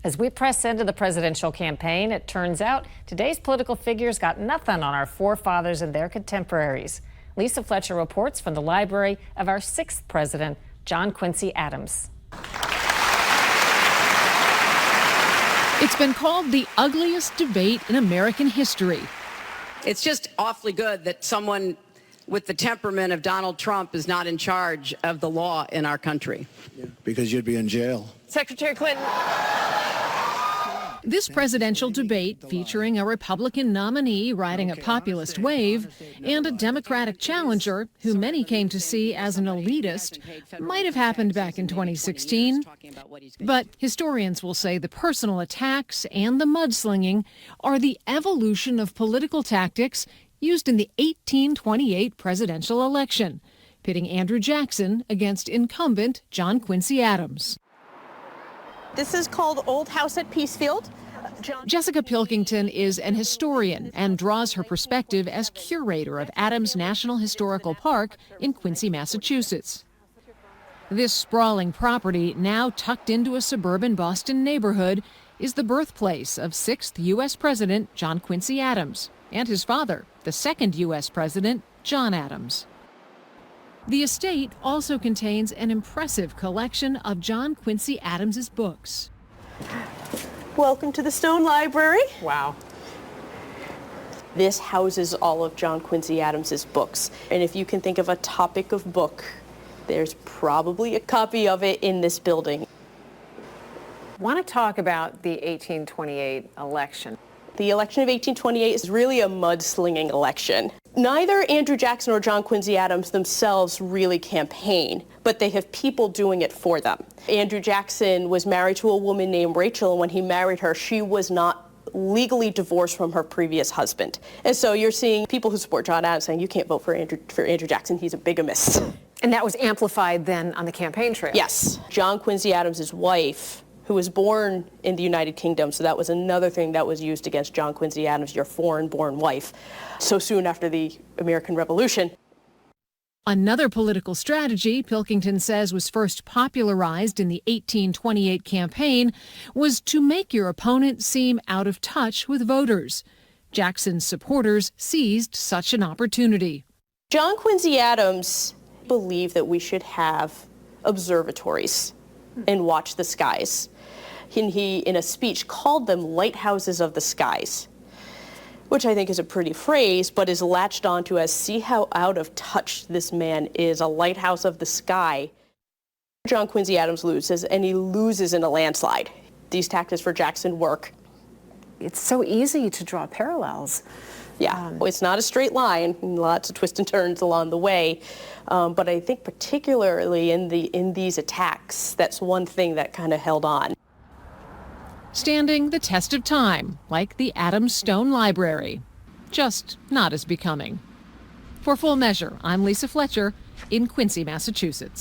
As we press into the presidential campaign, it turns out today's political figures got nothing on our forefathers and their contemporaries. Lisa Fletcher reports from the library of our sixth president, John Quincy Adams. It's been called the ugliest debate in American history. It's just awfully good that someone with the temperament of Donald Trump is not in charge of the law in our country. Yeah, because you'd be in jail. Secretary Clinton. This presidential debate, featuring a Republican nominee riding a populist wave and a Democratic challenger who many came to see as an elitist, might have happened back in 2016. But historians will say the personal attacks and the mudslinging are the evolution of political tactics used in the 1828 presidential election, pitting Andrew Jackson against incumbent John Quincy Adams. This is called Old House at Peacefield. Jessica Pilkington is an historian and draws her perspective as curator of Adams National Historical Park in Quincy, Massachusetts. This sprawling property, now tucked into a suburban Boston neighborhood, is the birthplace of 6th U.S. President John Quincy Adams and his father, the 2nd U.S. President John Adams. The estate also contains an impressive collection of John Quincy Adams's books. Welcome to the Stone Library. Wow. This houses all of John Quincy Adams's books. And if you can think of a topic of book, there's probably a copy of it in this building. I want to talk about the 1828 election. The election of 1828 is really a mudslinging election. Neither Andrew Jackson or John Quincy Adams themselves really campaign, but they have people doing it for them. Andrew Jackson was married to a woman named Rachel, and when he married her, she was not legally divorced from her previous husband. And so you're seeing people who support John Adams saying, you can't vote for Andrew Jackson, he's a bigamist. And that was amplified then on the campaign trail. Yes. John Quincy Adams' wife, who was born in the United Kingdom, so that was another thing that was used against John Quincy Adams, your foreign-born wife, so soon after the American Revolution. Another political strategy Pilkington says was first popularized in the 1828 campaign was to make your opponent seem out of touch with voters. Jackson's supporters seized such an opportunity. John Quincy Adams believed that we should have observatories and watch the skies. He, in a speech, called them lighthouses of the skies, which I think is a pretty phrase, but is latched onto as, see how out of touch this man is, a lighthouse of the sky. John Quincy Adams loses, and he loses in a landslide. These tactics for Jackson work. It's so easy to draw parallels. Yeah, it's not a straight line, lots of twists and turns along the way. But I think particularly in these attacks, that's one thing that kind of held on. Standing the test of time, like the Adams Stone Library, just not as becoming. For Full Measure, I'm Lisa Fletcher in Quincy, Massachusetts.